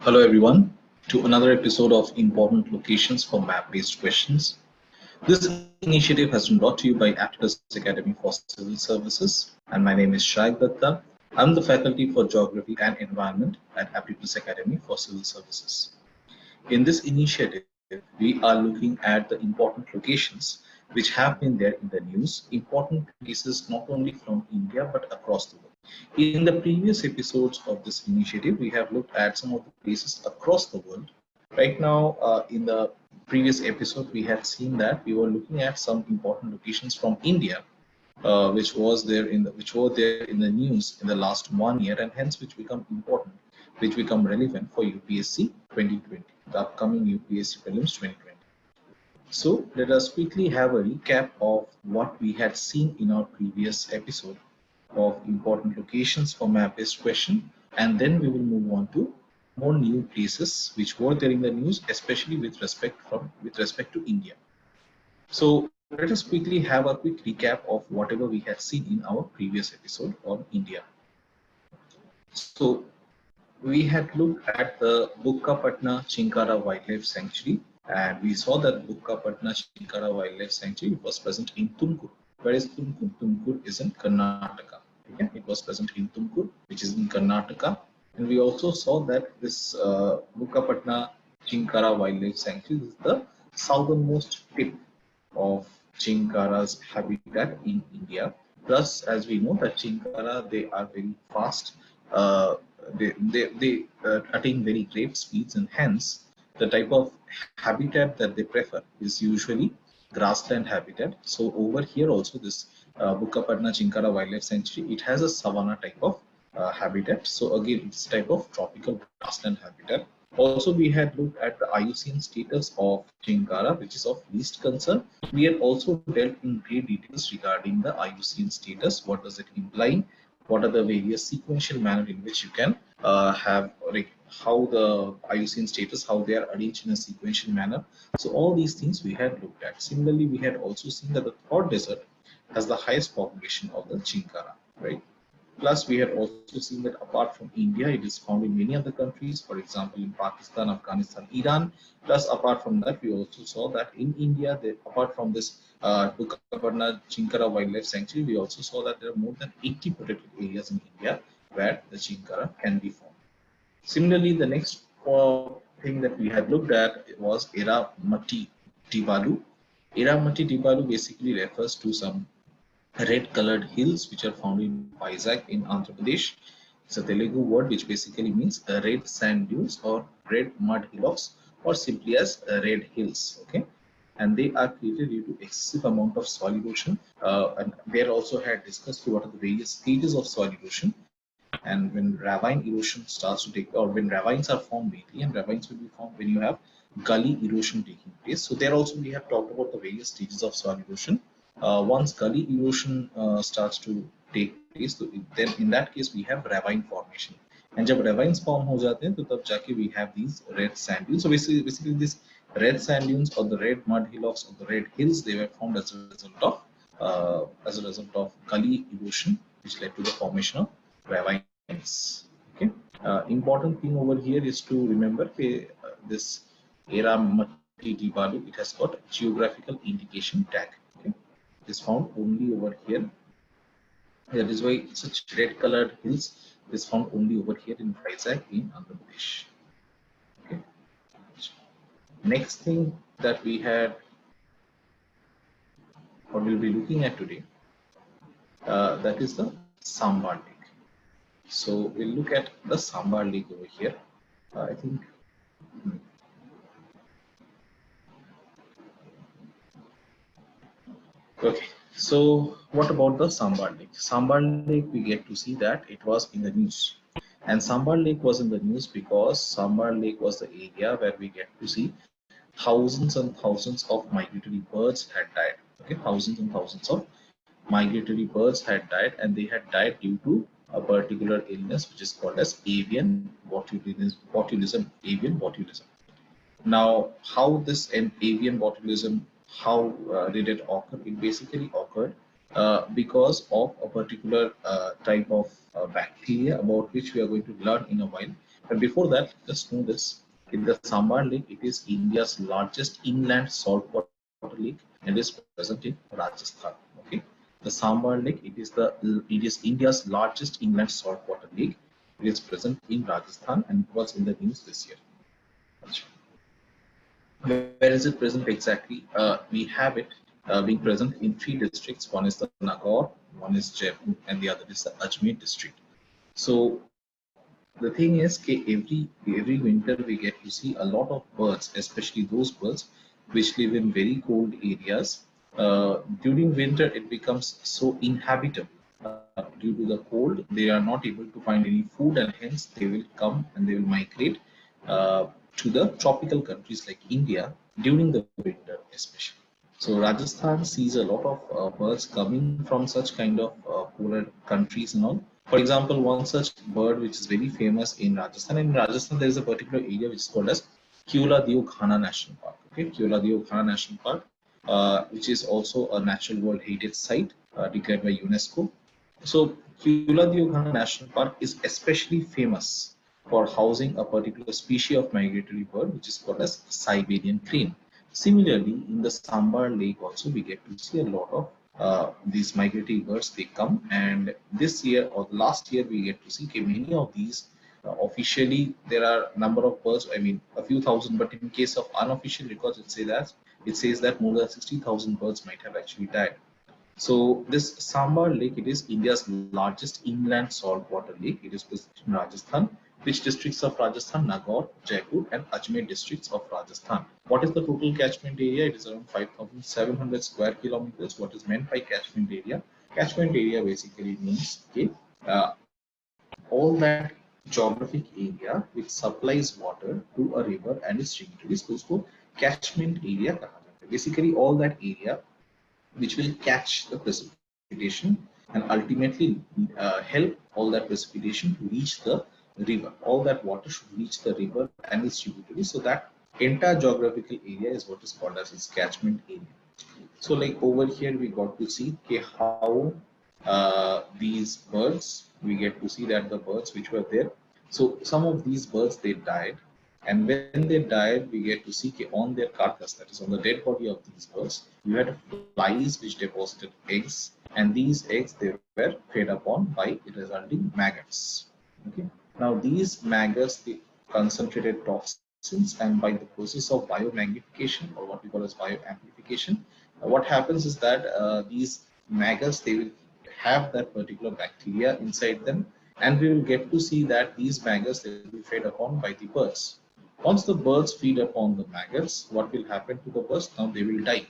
Hello everyone to another episode of Important Locations for Map-Based Questions. This initiative has been brought to you by Aptus Academy for Civil Services and my name is Shaik Datta. I'm the faculty for Geography and Environment at Aptus Academy for Civil Services. In this initiative, we are looking at the important locations which have been there in the news, important places not only from India but across the world. In the previous episodes of this initiative, we have looked at some of the places across the world. Right now, in the previous episode, we had seen that we were looking at some important locations from India, which were there in the news in the last 1 year, and hence which become important, which become relevant for UPSC 2020, the upcoming UPSC prelims 2020. So let us quickly have a recap of what we had seen in our previous episode of important locations for map-based question, and then we will move on to more new places which were there in the news, especially with respect to India. So let us quickly have a quick recap of whatever we had seen in our previous episode on India. So we had looked at the Bukkapatna Chinkara Wildlife Sanctuary, and we saw that Bukkapatna Chinkara Wildlife Sanctuary was present in Tumkur. Where is Tumkur? Tumkur is in Karnataka. Okay? It was present in Tumkur, which is in Karnataka. And we also saw that this Bukkapatna Chinkara Wildlife Sanctuary is the southernmost tip of Chinkara's habitat in India. Plus, as we know that Chinkara, they are very fast. They attain very great speeds, and hence the type of habitat that they prefer is usually grassland habitat. So over here also this Bukkapatna Chinkara Wildlife Sanctuary, it has a savanna type of habitat. So again, it's type of tropical grassland habitat. Also, we had looked at the IUCN status of Chinkara, which is of least concern. We had also dealt in great details regarding the IUCN status. What does it imply? What are the various sequential manner in which you can have, like, how the IUCN status, how they are arranged in a sequential manner. So all these things we had looked at. Similarly, we had also seen that the Thor Desert has the highest population of the Chinkara, right? Plus, we have also seen that apart from India, it is found in many other countries, for example, in Pakistan, Afghanistan, Iran. Plus, apart from that, we also saw that in India, apart from this Bukkapatna Chinkara Wildlife Sanctuary, we also saw that there are more than 80 protected areas in India where the Chinkara can be found. Similarly, the next thing that we had looked at was Eramatti Dibalu. Eramatti Dibalu basically refers to some red colored hills which are found in Vizag in Andhra Pradesh. It's a Telugu word which basically means red sand dunes or red mud hillocks, or simply as red hills. Okay, and they are created due to excessive amount of soil erosion. And there also had discussed what are the various stages of soil erosion. And when ravine erosion starts to take, or when ravines are formed mainly, and ravines will be formed when you have gully erosion taking place. So there also we have talked about the various stages of soil erosion. Once gully erosion starts to take place, so then in that case we have ravine formation. And जब ravines form हो जाते हैं तो तब जाके we have these red sand dunes. So basically these red sand dunes or the red mud hillocks or the red hills, they were formed as a result of gully erosion, which led to the formation of ravines. Okay. Important thing over here is to remember this Eramatti Dibalu, it has got geographical indication tag. Okay. It is found only over here. That is why such red colored hills is found only over here in Vizag in Andhra Pradesh. Okay. Next thing that we had, or we'll be looking at today, that is the Sambar Lake. So we'll look at the Sambar Lake over here. I think. Okay, so what about the Sambar Lake? Sambar Lake, we get to see that it was in the news. And Sambar Lake was in the news because Sambar Lake was the area where we get to see thousands and thousands of migratory birds had died. Okay, thousands and thousands of migratory birds had died, and they had died due to a particular illness which is called as avian botulism. Now, how this avian botulism, how did it occur? It basically occurred because of a particular type of bacteria about which we are going to learn in a while. But before that, just know this: in the Sambar Lake, it is India's largest inland saltwater lake, and is present in Rajasthan. Okay, the Sambar Lake, it is India's largest inland saltwater lake. It is present in Rajasthan, and it was in the news this year. Where is it present exactly? We have it being present in three districts. One is the Nagaur, one is Jaipur, and the other is the Ajmer district. So the thing is, every winter we get to see a lot of birds, especially those birds which live in very cold areas. During winter, it becomes so inhabitable due to the cold. They are not able to find any food, and hence they will come and they will migrate to the tropical countries like India during the winter, especially. So Rajasthan sees a lot of birds coming from such kind of polar countries and all. For example, one such bird which is very famous in Rajasthan. In Rajasthan, there is a particular area which is called as Keoladeo Ghana National Park. Okay, Keoladeo Ghana National Park, which is also a natural world heritage site declared by UNESCO. So Keoladeo Ghana National Park is especially famous for housing a particular species of migratory bird, which is called as Siberian crane. Similarly, in the Sambar Lake also we get to see a lot of these migratory birds. They come, and this year or last year we get to see many of these. Officially, there are number of birds. I mean, a few thousand, but in case of unofficial records, it says that more than 60,000 birds might have actually died. So this Sambar Lake, it is India's largest inland saltwater lake. It is present in Rajasthan. Which districts of Rajasthan? Nagaur, Jaipur, and Ajmer districts of Rajasthan. What is the total catchment area? It is around 5,700 square kilometers. What is meant by catchment area? Catchment area basically means, okay, all that geographic area which supplies water to a river and its tributaries. उसको catchment area कहा जाता है. Basically, all that area which will catch the precipitation and ultimately help all that precipitation to reach the river. All that water should reach the river and its tributaries. So that entire geographical area is what is called as its catchment area. So like over here we got to see how these birds, we get to see that the birds which were there. So some of these birds, they died, and when they died, we get to see on their carcass, that is on the dead body of these birds, you had flies which deposited eggs, and these eggs, they were fed upon by resulting maggots. Okay. Now these maggots, they concentrated toxins, and by the process of biomagnification, or what we call as bioamplification, what happens is that these maggots, they will have that particular bacteria inside them, and we will get to see that these maggots, they will be fed upon by the birds. Once the birds feed upon the maggots, what will happen to the birds? Now they will die.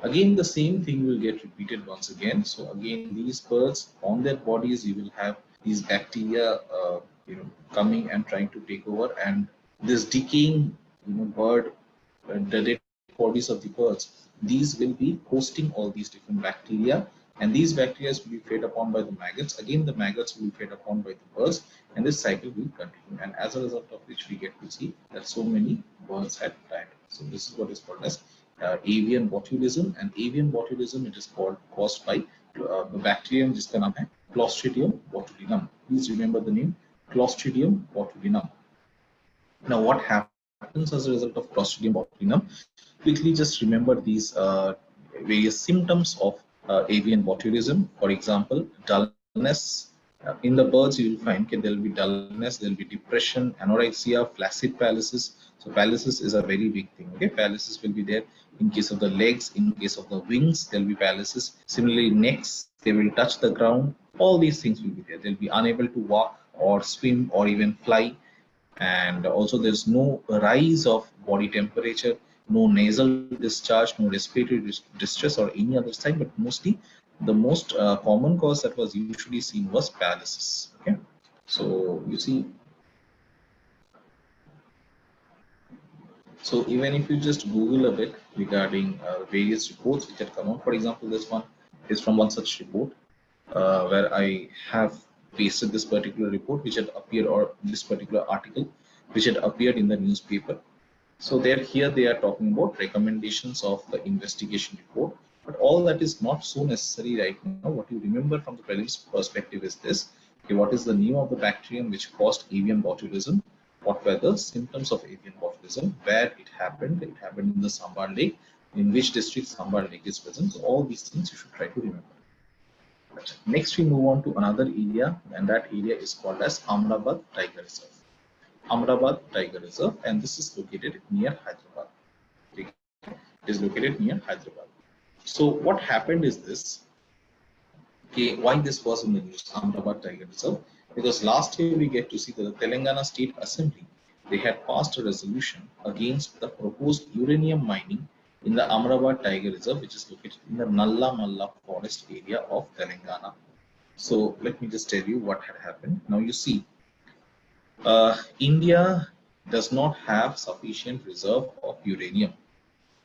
Again, the same thing will get repeated once again. So again, these birds, on their bodies, you will have these bacteria, coming and trying to take over, and this decaying, bird, the dead bodies of the birds, these will be hosting all these different bacteria, and these bacteria will be fed upon by the maggots. Again, the maggots will be fed upon by the birds, and this cycle will continue. And as a result of which, we get to see that so many birds had died. So this is what is called as avian botulism, and avian botulism, it is caused by the bacterium जिसका नाम है Clostridium botulinum. Please remember the name Clostridium botulinum. Now, what happens as a result of Clostridium botulinum? Quickly, just remember these various symptoms of avian botulism. For example, dullness. In the birds, you will find there will be dullness, there will be depression, anorexia, flaccid paralysis. So paralysis is a very big thing. Okay, paralysis will be there in case of the legs, in case of the wings, there will be paralysis. Similarly, necks, they will touch the ground. All these things will be there. They'll be unable to walk or swim or even fly. And also there's no rise of body temperature, no nasal discharge, no respiratory distress or any other sign, but mostly the most common cause that was usually seen was paralysis. Okay, so you see, so even if you just Google a bit regarding various reports which had come out, for example, this one is from one such report where I have pasted this particular report which had appeared, or this particular article which had appeared in the newspaper. So here they are talking about recommendations of the investigation report, but all that is not so necessary right now. What you remember from the prelims perspective is this: Okay, what is the name of the bacterium which caused avian botulism? What were the symptoms of avian botulism? Where it happened? It happened in the Sambar Lake. In which district Sambar Lake is present? So all these things you should try to remember. Right. Next, we move on to another area, and that area is called as Amrabad Tiger Reserve. Amrabad Tiger Reserve, and this is located near Hyderabad. Okay. It is located near Hyderabad. So what happened is this. Okay, why this was in the news, Amrabad Tiger Reserve? Because last year we get to see that the Telangana State Assembly, they had passed a resolution against the proposed uranium mining in the Amrabad Tiger Reserve, which is located in the Nalla Malla forest area of Telangana. So let me just tell you what had happened. Now you see, India does not have sufficient reserve of uranium.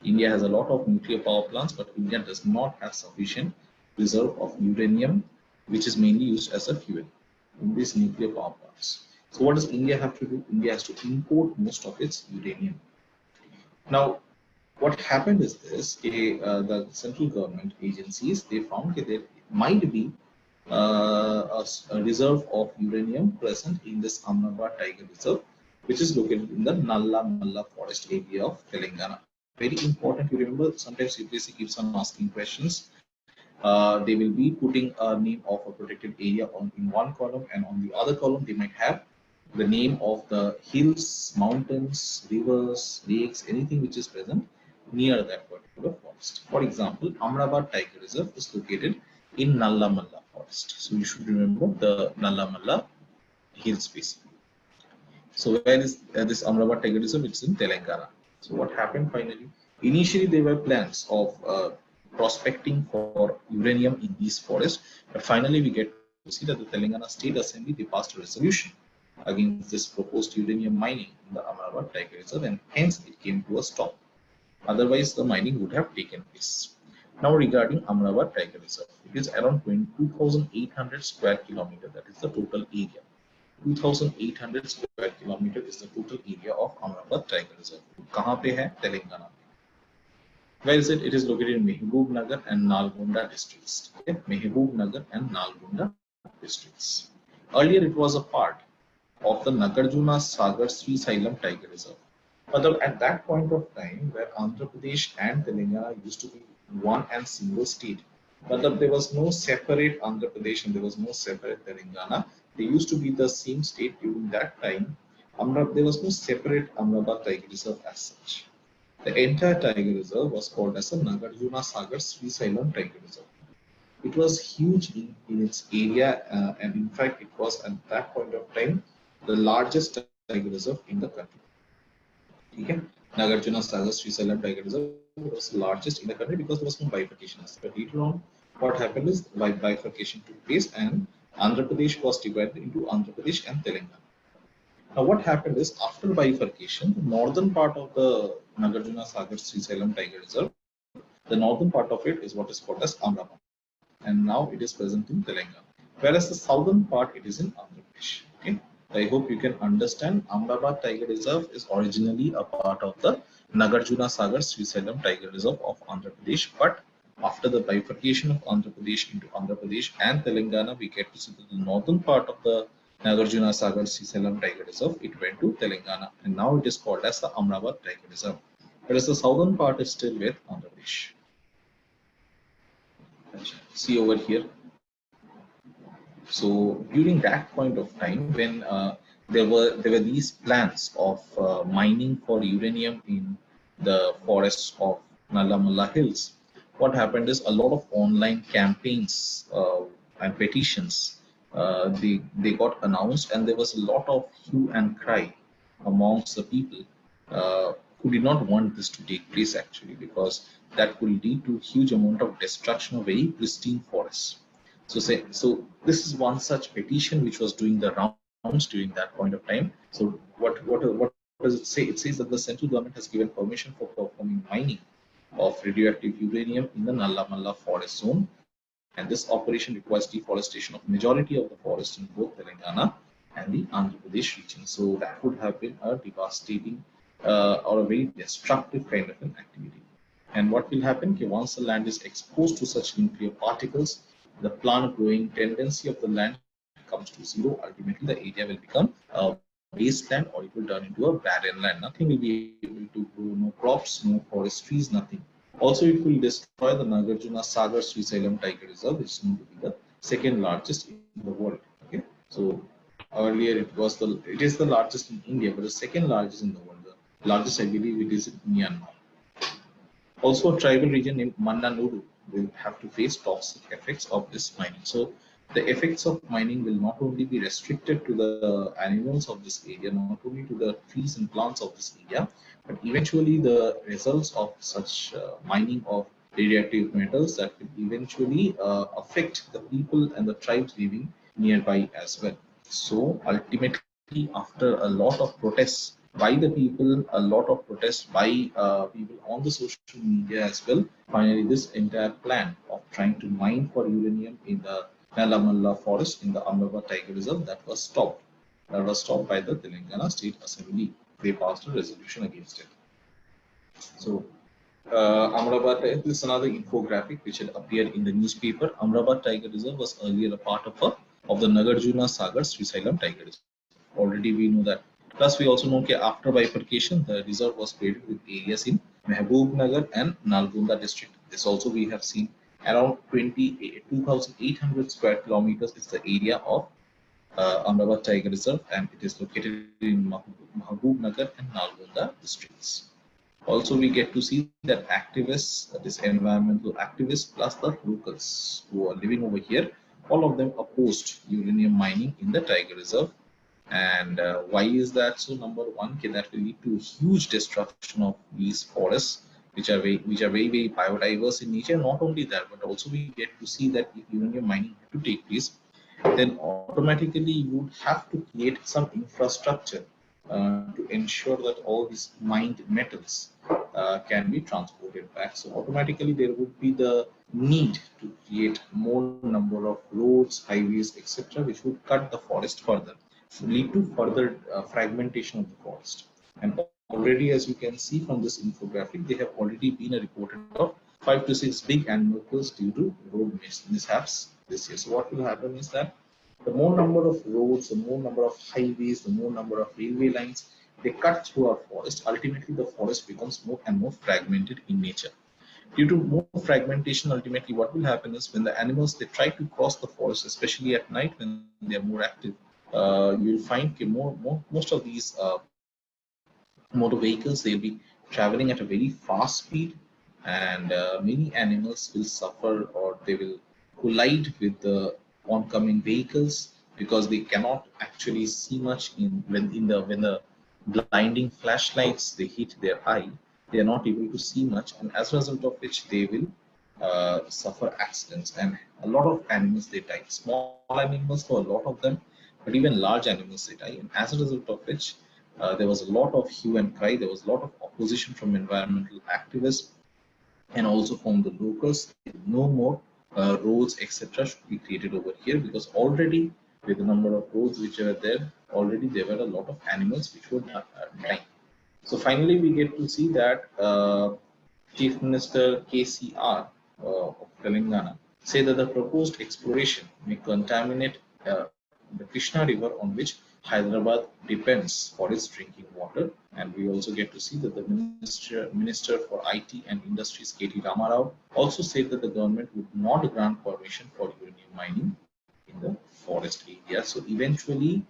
India has a lot of nuclear power plants, but India does not have sufficient reserve of uranium, which is mainly used as a fuel in these nuclear power plants. So what does India have to do? India has to import most of its uranium. Now, what happened is this, the central government agencies, they found that there might be a reserve of uranium present in this Amrabad Tiger Reserve, which is located in the Nalla Malla forest area of Telangana. Very important to remember. Sometimes UPSC keeps on asking questions. They will be putting a name of a protected area in one column, and on the other column they might have the name of the hills, mountains, rivers, lakes, anything which is present near that particular forest. For example, Amrabad Tiger Reserve is located in Nalla Malla forest. So you should remember the Nalla Malla hills basically. So where is this Amrabad Tiger Reserve? It's in Telangana. So what happened finally? Initially, there were plans of prospecting for uranium in these forests, but finally we get to see that the Telangana State Assembly, they passed a resolution against this proposed uranium mining in the Amrabad Tiger Reserve, and hence it came to a stop. Otherwise, the mining would have taken place. Now, regarding Amrabad Tiger Reserve, it is around 22,800 square kilometer. That is the total area. 2,800 square kilometer is the total area of Amrabad Tiger Reserve. कहाँ पे है? Telangana. Where is it? It is located in Mehboob Nagar and Nalgonda districts. Okay? Mehboob Nagar and Nalgonda districts. Earlier, it was a part of the Nagarjuna Sagar Srisailam Tiger Reserve. But at that point of time, where Andhra Pradesh and Telangana used to be one and single state, but there was no separate Andhra Pradesh and there was no separate Telangana. They used to be the same state during that time. There was no separate Amrabad Tiger Reserve as such. The entire Tiger Reserve was called as a Nagarjuna Sagar Srisailam Tiger Reserve. It was huge in its area, and in fact, it was at that point of time the largest tiger reserve in the country. Okay? Nagarjuna Sagar Srisailam Tiger Reserve was the largest in the country because there was no bifurcation. But later on, what happened is bifurcation took place, and Andhra Pradesh was divided into Andhra Pradesh and Telangana. Now, what happened is after bifurcation, the northern part of the Nagarjuna Sagar Srisailam Tiger Reserve, the northern part of it is what is called as Amrabad, and now it is present in Telangana. Whereas the southern part, it is in Andhra Pradesh. Okay, I hope you can understand. Amrabad Tiger Reserve is originally a part of the Nagarjuna Sagar Srisailam Tiger Reserve of Andhra Pradesh, but after the bifurcation of Andhra Pradesh into Andhra Pradesh and Telangana, we get to see that the northern part of the Nagarjuna Sagar Srisailam Tiger Reserve, it went to Telangana, and now it is called as the Amrabad Tiger Reserve. Whereas the southern part is still with Andhra Pradesh. See over here. So during that point of time, when there were these plans of mining for uranium in the forests of Nalla Malla Hills, what happened is a lot of online campaigns and petitions they got announced, and there was a lot of hue and cry amongst the people who did not want this to take place actually, because that could lead to huge amount of destruction of very pristine forests. So this is one such petition which was doing the rounds during that point of time. So what does it say? It says that the central government has given permission for performing mining of radioactive uranium in the Nalla Malla forest zone, and this operation requires deforestation of majority of the forest in both Telangana and the Andhra Pradesh region. So that would have been a devastating or a very destructive kind of an activity. And what will happen? Okay, once the land is exposed to such nuclear particles, the plant growing tendency of the land comes to zero, ultimately the area will become wasteland, or it will turn into a barren land. Nothing will be able to grow, no crops, no forest trees, nothing. Also, it will destroy the Nagarjuna Sagar Srisailam Tiger Reserve, which is known to be the second largest in the world. Okay, so earlier it is the largest in India, but the second largest in the world. The largest, I believe, it is in Myanmar. Also, a tribal region named Mannanuru will have to face toxic effects of this mining. So, the effects of mining will not only be restricted to the animals of this area, not only to the trees and plants of this area, but eventually the results of such mining of radioactive metals that will eventually affect the people and the tribes living nearby as well. So, ultimately, after a lot of protests by the people, a lot of protests by people on the social media as well. Finally, this entire plan of trying to mine for uranium in the Nalamalla forest in the Amrapali Tiger Reserve, that was stopped. That was stopped by the Telangana State Assembly. They passed a resolution against it. So, Amrapali, this is another infographic which had appeared in the newspaper. Amrapali Tiger Reserve was earlier a part of the Nagarjuna Sagar Srisailam Tiger Reserve. Already we know that. Plus, we also know that after bifurcation, the reserve was created with areas in Mehboob Nagar and Nalgonda district. This also we have seen. Around 2,800 square kilometers is the area of Amrapali Tiger Reserve, and it is located in Mehboob Nagar and Nalgonda districts. Also, we get to see that activists, that is environmental activists, plus the locals who are living over here, all of them opposed uranium mining in the Tiger Reserve. And why is that? So number one, okay, that will lead to huge destruction of these forests, which are very biodiverse in nature. Not only that, but also we get to see that if uranium mining had to take place, then automatically you would have to create some infrastructure to ensure that all these mined metals can be transported back. So automatically there would be the need to create more number of roads, highways, etc., which would cut the forest further, lead to further fragmentation of the forest. And already, as you can see from this infographic, they have already been reported of 5 to 6 big animal kills due to road mishaps this year. So what will happen is that the more number of roads, the more number of highways, the more number of railway lines they cut through our forest, ultimately the forest becomes more and more fragmented in nature. Due to more fragmentation, ultimately what will happen is when the animals they try to cross the forest, especially at night when they are more active, you'll find most of these motor vehicles they'll be traveling at a very fast speed, and many animals will suffer or they will collide with the oncoming vehicles because they cannot actually see much when the blinding flashlights they hit their eye, they are not able to see much, and as a result of which they will suffer accidents, and a lot of animals they die. Small animals, for a lot of them, but even large animals they die, and as a result of which there was a lot of hue and cry. There was a lot of opposition from environmental activists and also from the locals. No more roads, etc., should be created over here because already with the number of roads which are there, already there were a lot of animals which were dying. So finally, we get to see that Chief Minister KCR of Telangana say that the proposed exploration may contaminate the Krishna River on which Hyderabad depends for its drinking water. And we also get to see that the Minister for IT and Industries KT Ramarao also said that the government would not grant permission for uranium mining in the forest area. So eventually,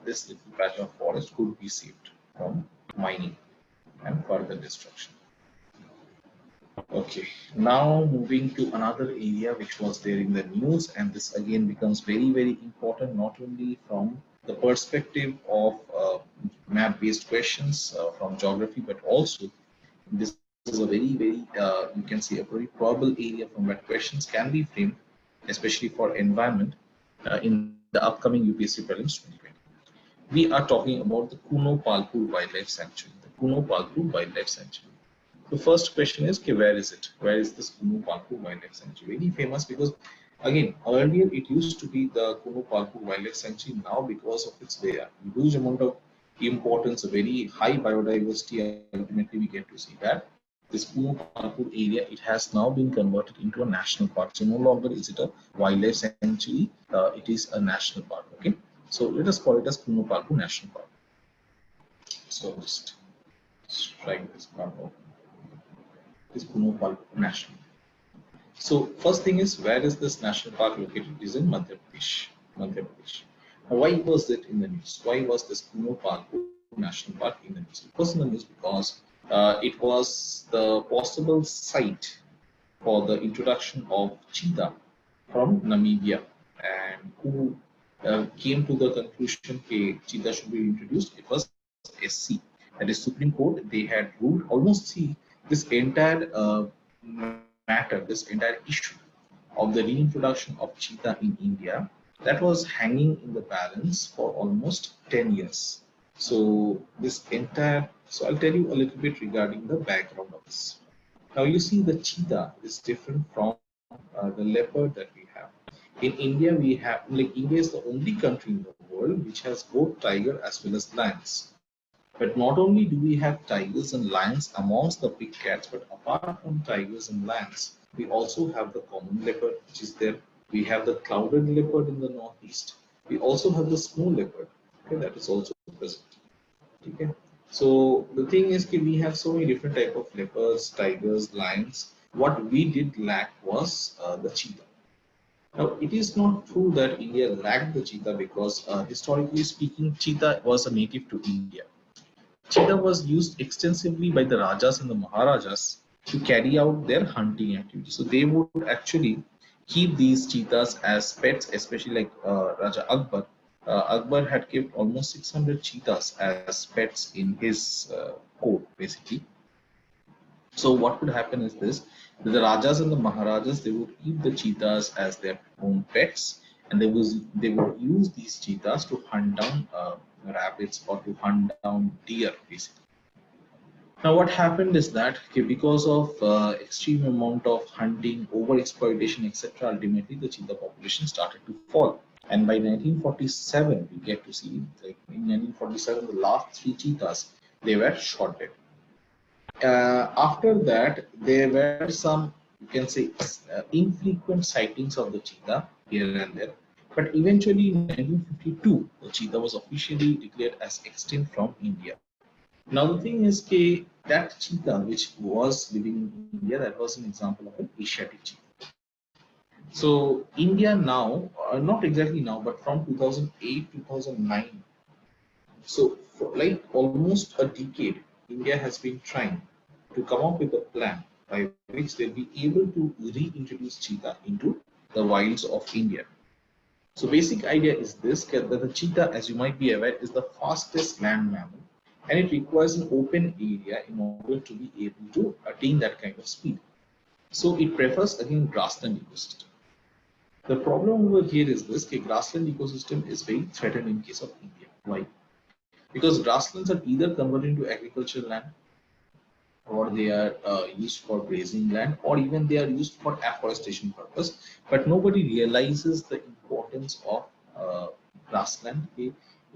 this little patch of forest could be saved from mining and further destruction. Okay, now moving to another area which was there in the news, and this again becomes very important not only from the perspective of map-based questions from geography, but also this is a you can say a very probable area from where questions can be framed, especially for environment in the upcoming UPSC prelims 2020. We are talking about the Kuno Palpur Wildlife Sanctuary, the Kuno Palpur Wildlife Sanctuary. The first question is, okay, where is it? Where is this Kuno Palpur Wildlife Sanctuary? Very famous because, again, earlier it used to be the Kuno Palpur Wildlife Sanctuary. Now, because of its huge amount of importance, a very high biodiversity, ultimately we get to see that this Puno Palpur area, it has now been converted into a national park. So no longer is it a wildlife sanctuary, it is a national park. Okay, so let us call it as Puno Palpur National Park. So just write this part out. This Puno Palpur National. So first thing is, where is this national park located? It is in Madhya Pradesh. Madhya Pradesh. Now, why was it in the news? Why was this Puno Palpur National Park in the news? It was in the news because it was the possible site for the introduction of cheetah from Namibia, and who came to the conclusion that cheetah should be introduced. It was SC, that is Supreme Court. They had ruled almost, see, this entire matter, this entire issue of the reintroduction of cheetah in India, that was hanging in the balance for almost 10 years. So this entire, so I'll tell you a little bit regarding the background of this. Now you see the cheetah is different from the leopard that we have. In India, we have, like, India is the only country in the world which has both tiger as well as lions. But not only do we have tigers and lions amongst the big cats, but apart from tigers and lions, we also have the common leopard, which is there. We have the clouded leopard in the northeast. We also have the snow leopard, okay, that is also present. Okay. So the thing is that we have so many different type of leopards, tigers, lions. What we did lack was the cheetah. Now, it is not true that India lacked the cheetah, because historically speaking, cheetah was a native to India. Cheetah was used extensively by the Rajas and the Maharajas to carry out their hunting activities. So they would actually keep these cheetahs as pets, especially like Raja Akbar. Akbar had kept almost 600 cheetahs as pets in his court, basically. So what would happen is this: the Rajas and the Maharajas, they would keep the cheetahs as their own pets, and they would use these cheetahs to hunt down rabbits or to hunt down deer, basically. Now, what happened is that, okay, because of extreme amount of hunting, over exploitation, etc., ultimately the cheetah population started to fall. And by 1947, we get to see, like, in 1947, the last three cheetahs, they were shot dead. After that, there were some, you can say, infrequent sightings of the cheetah here and there. But eventually, in 1952, the cheetah was officially declared as extinct from India. Now the thing is that cheetah which was living in India, that was an example of an Asiatic cheetah. So India now, not exactly now, but from 2008 2009, so for like almost a decade, India has been trying to come up with a plan by which they'll be able to reintroduce cheetah into the wilds of India. So basic idea is this, that the cheetah, as you might be aware, is the fastest land mammal, and it requires an open area in order to be able to attain that kind of speed. So it prefers, again, grassland ecosystem. The problem over here is this: grassland ecosystem is very threatened in case of India. Why? Because grasslands are either converted into agricultural land, or they are used for grazing land, or even they are used for afforestation purpose. But nobody realizes the importance of grassland. Okay?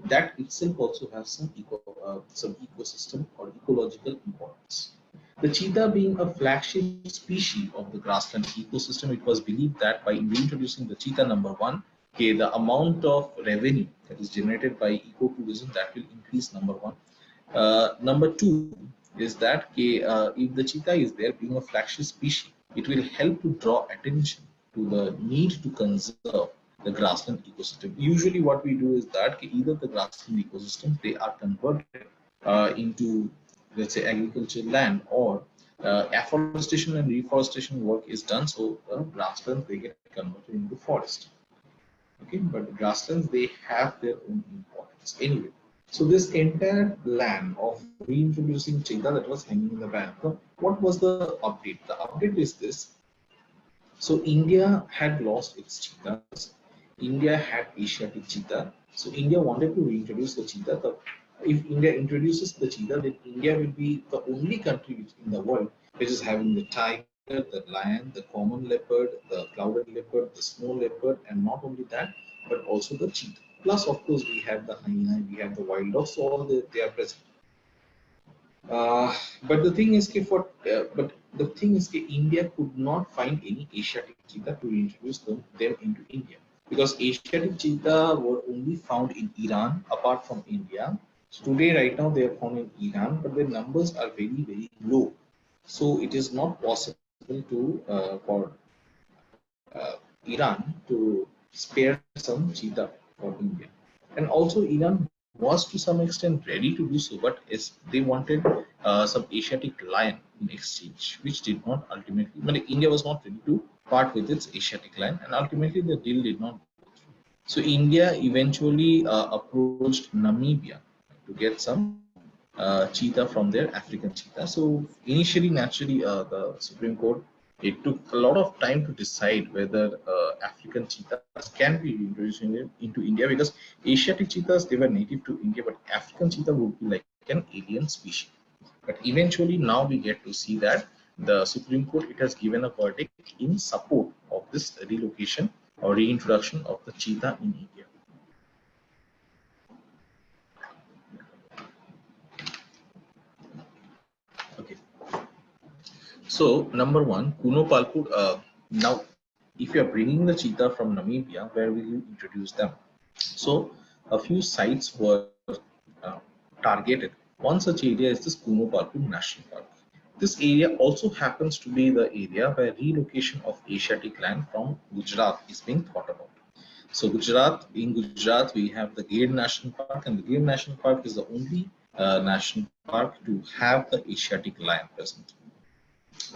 That itself also has some ecosystem or ecological importance. The cheetah being a flagship species of the grassland ecosystem, it was believed that by reintroducing the cheetah, number one, okay, the amount of revenue that is generated by ecotourism, that will increase, number one. Number two is that if the cheetah is there, being a flagship species, it will help to draw attention to the need to conserve the grassland ecosystem. Usually what we do is that either the grassland ecosystems, they are converted into, let's say, agricultural land, or afforestation and reforestation work is done, so grasslands, they get converted into forest. Okay, but grasslands, they have their own importance anyway. So this entire plan of reintroducing cheetah, that was hanging in the balance. So what was the update? The update is this: so India had lost its cheetahs. India had Asiatic cheetah. So India wanted to reintroduce the cheetah. If India introduces the cheetah, then India will be the only country in the world which is having the tiger, the lion, the common leopard, the clouded leopard, the snow leopard, and not only that, but also the cheetah. Plus, of course, we have the hyena, we have the wild dogs, so all they are present. But the thing is, but the thing is, India could not find any Asiatic cheetah to introduce them into India, because Asiatic cheetah were only found in Iran apart from India. So today, right now, they are found in Iran, but their numbers are very low. So it is not possible to for Iran to spare some cheetah for India. And also Iran was to some extent ready to do so, but they wanted some Asiatic lion in exchange, which did not ultimately. But India was not ready to part with its Asiatic lion, and ultimately the deal did not go through. So India eventually approached Namibia to get some cheetah from their African cheetah. So initially, naturally, the Supreme Court, it took a lot of time to decide whether African cheetahs can be introduced into India, because Asiatic cheetahs, they were native to India, but African cheetah would be like an alien species. But eventually, now we get to see that the Supreme Court, it has given a verdict in support of this relocation or reintroduction of the cheetah in India. Okay. So number one, Kuno Palpur. Now, if you are bringing the cheetah from Namibia, where will you introduce them? So a few sites were uh, targeted. One such area is this Kuno Palpur National Park. This area also happens to be the area where relocation of Asiatic land from Gujarat is being thought about. So in Gujarat, we have the Gir National Park, and the Gir National Park is the only national park to have the Asiatic lion present,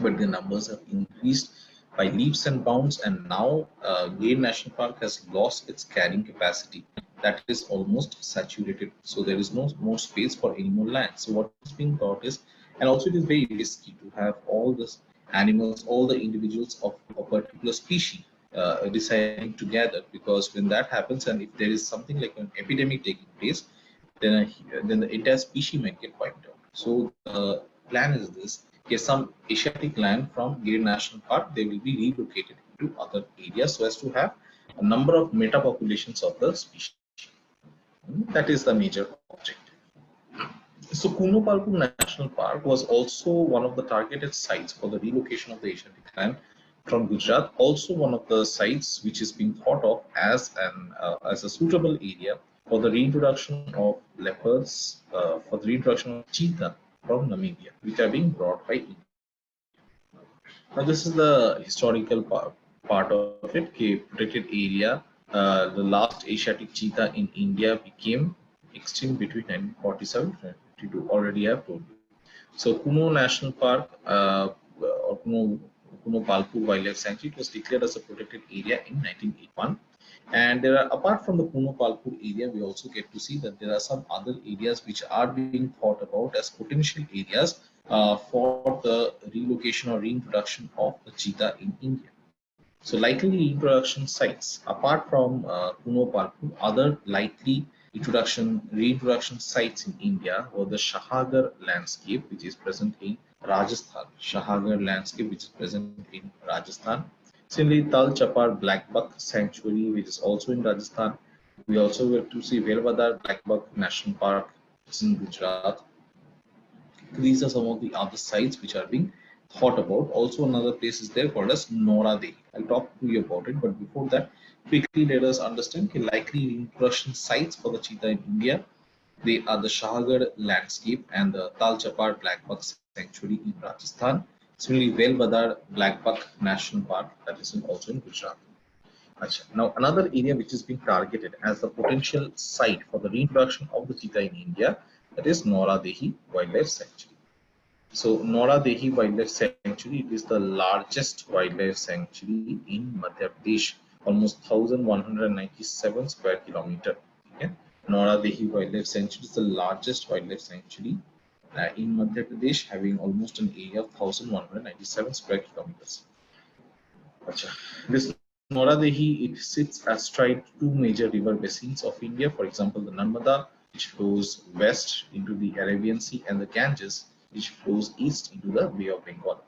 but the numbers have increased by leaps and bounds, and now Gir National Park has lost its carrying capacity. That is almost saturated, so there is no more space for any more land. So what is being thought is, and also it is very risky to have all these animals, all the individuals of a particular species deciding together, because when that happens, and if there is something like an epidemic taking place, then the entire species might get wiped out. So the plan is this: okay, some Asiatic land from Gir National Park, they will be relocated to other areas so as to have a number of meta populations of the species. That is the major objective. So Kuno Palpur National Park was also one of the targeted sites for the relocation of the Asiatic lion from Gujarat. Also one of the sites which is being thought of as a suitable area for the reintroduction of leopards, for the reintroduction of cheetah from Namibia, which are being brought by India. Now this is the historical part of it. Okay, protected area. The last Asiatic cheetah in India became extinct between 1947 and 1952. Already I have told you. So Kuno National Park or Kuno Palpur Wildlife Sanctuary, it was declared as a protected area in 1981. And there are, apart from the Kuno Palpur area, we also get to see that there are some other areas which are being thought about as potential areas for the relocation or reintroduction of the cheetah in India. So likely reintroduction sites, apart from Kuno Palpur, other likely reintroduction sites in India were the Shahagar landscape, which is present in Rajasthan. Shahagar landscape, which is present in Rajasthan. Similarly, Tal Chapar Blackbuck Sanctuary, which is also in Rajasthan. We also get to see Velvadar Blackbuck National Park, which is in Gujarat. These are some of the other sites which are being thought about. Also, another place is there called as Nora Dehi. I'll talk to you about it, but before that, quickly let us understand the likely reintroduction sites for the cheetah in India. They are the Shahagar landscape and the Tal Chapar Blackbuck Sanctuary in Rajasthan. Similarly, Velvadar Blackbuck National Park, that is also in Gujarat. Now, another area which is being targeted as the potential site for the reintroduction of the cheetah in India, that is Nora Dehi Wildlife Sanctuary. So Nora Dehi Wildlife Sanctuary, it is the largest wildlife sanctuary in Madhya Pradesh, almost 1,197 square kilometer. Okay? Nora Dehi Wildlife Sanctuary is the largest wildlife sanctuary in Madhya Pradesh, having almost an area of 1,197 square kilometers. This Nora Dehi, it sits astride two major river basins of India, for example, the Narmada, which flows west into the Arabian Sea, and the Ganges, which flows east into the Bay of Bengal.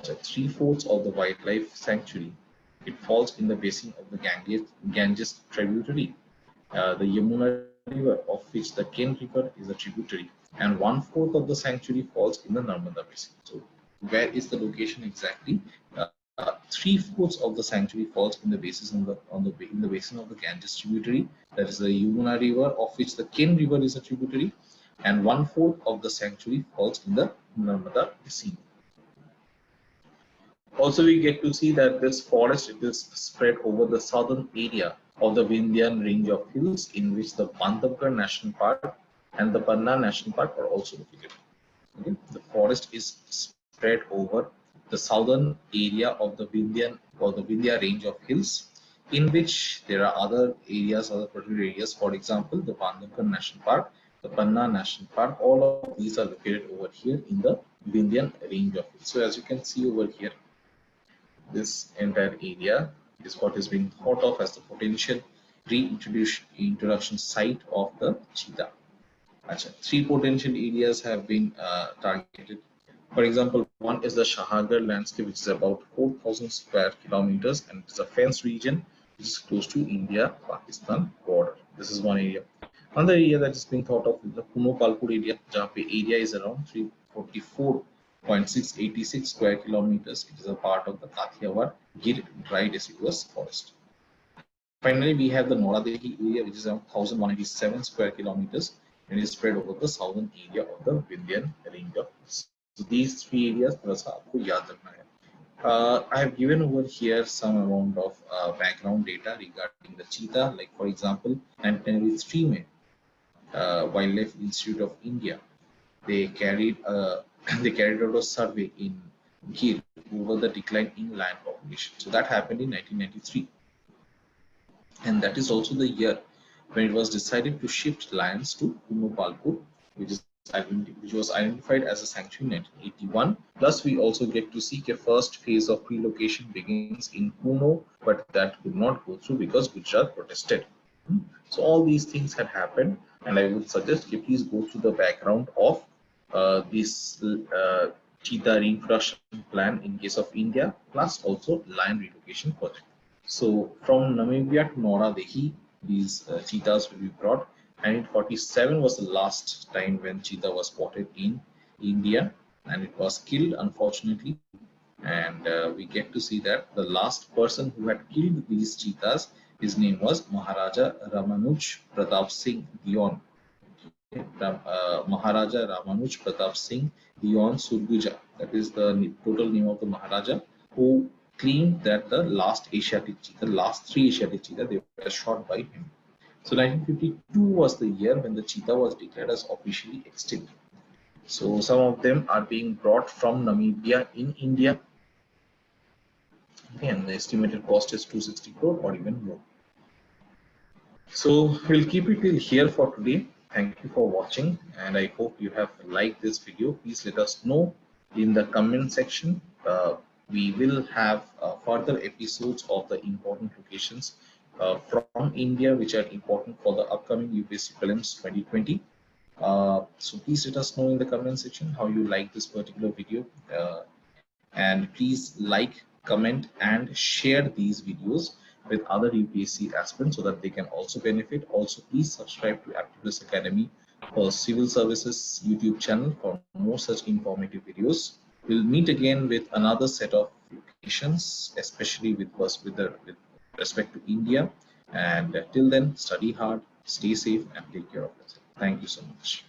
Three-fourths of the wildlife sanctuary, it falls in the basin of the Ganges tributary. The Yamuna River, of which the Ken River is a tributary, and 1/4 of the sanctuary falls in the Narmada basin. So where is the location exactly? 3/4 of the sanctuary falls in the basin in the basin of the Ganges tributary, that is the Yamuna river, of which the Ken river is a tributary, and 1/4 of the sanctuary falls in the Narmada basin. Also, we get to see that this forest is spread over the southern area of the Vindhyan range of hills, in which the Bandhavgarh National Park and the Panna National Park are also located. Okay? The forest is spread over the southern area of the Vindhyan or the Vindhya range of hills, in which there are other areas, other particular areas. For example, the Bandhavgarh National Park, the Panna National Park, all of these are located over here in the Vindhyan range of hills. So as you can see over here, this entire area is what is being thought of as the potential reintroduction site of the cheetah. Achha, 3 potential areas have been targeted. For example, one is the Shahagarh landscape, which is about 4,000 square kilometers, and it's a fenced region which is close to India-Pakistan border. This is one area. Another area that is being thought of is the Kuno Palpur area. The area is around 344.686 square kilometers. It is a part of the Kathiawar Gir dry deciduous forest. Finally, we have the Noradehi area, which is around 1,187 square kilometers, and is spread over the southern area of the Vindhyan range of hills. So these 3 areas I have given over here some amount of background data regarding the cheetah. Like for example, 1993 May, Wildlife Institute of India, they carried out a survey in Gir over the decline in lion population. So that happened in 1993, and that is also the year when it was decided to shift lions to Kuno Palpur, which was identified as a sanctuary in 1981. Plus, we also get to see a first phase of relocation begins in Kuno, but that could not go through because Gujarat protested. So all these things had happened, and I would suggest you please go through the background of this cheetah reintroduction plan in case of India, plus also lion relocation project. So from Namibia to Noradehi, these cheetahs will be brought. 1947 was the last time when cheetah was spotted in India, and it was killed, unfortunately. And we get to see that the last person who had killed these cheetahs, his name was Maharaja Ramanuj Pratap Singh Dion. Maharaja Ramanuj Pratap Singh Dion Surguja, that is the total name of the Maharaja, who claimed that the last 3 Asiatic cheetah, they were shot by him. So 1952 was the year when the cheetah was declared as officially extinct. So some of them are being brought from Namibia in India. And the estimated cost is 260 crore or even more. So we'll keep it till here for today. Thank you for watching, and I hope you have liked this video. Please let us know in the comment section. We will have further episodes of the important locations from India, which are important for the upcoming UPSC Prelims 2020. So please let us know in the comment section how you like this particular video, and please like, comment, and share these videos with other UPSC aspirants so that they can also benefit. Also, please subscribe to Aptitude Academy for Civil Services YouTube channel for more such informative videos. We'll meet again with another set of locations, especially with respect to India. And till then, study hard, stay safe, and take care of yourself. Thank you so much.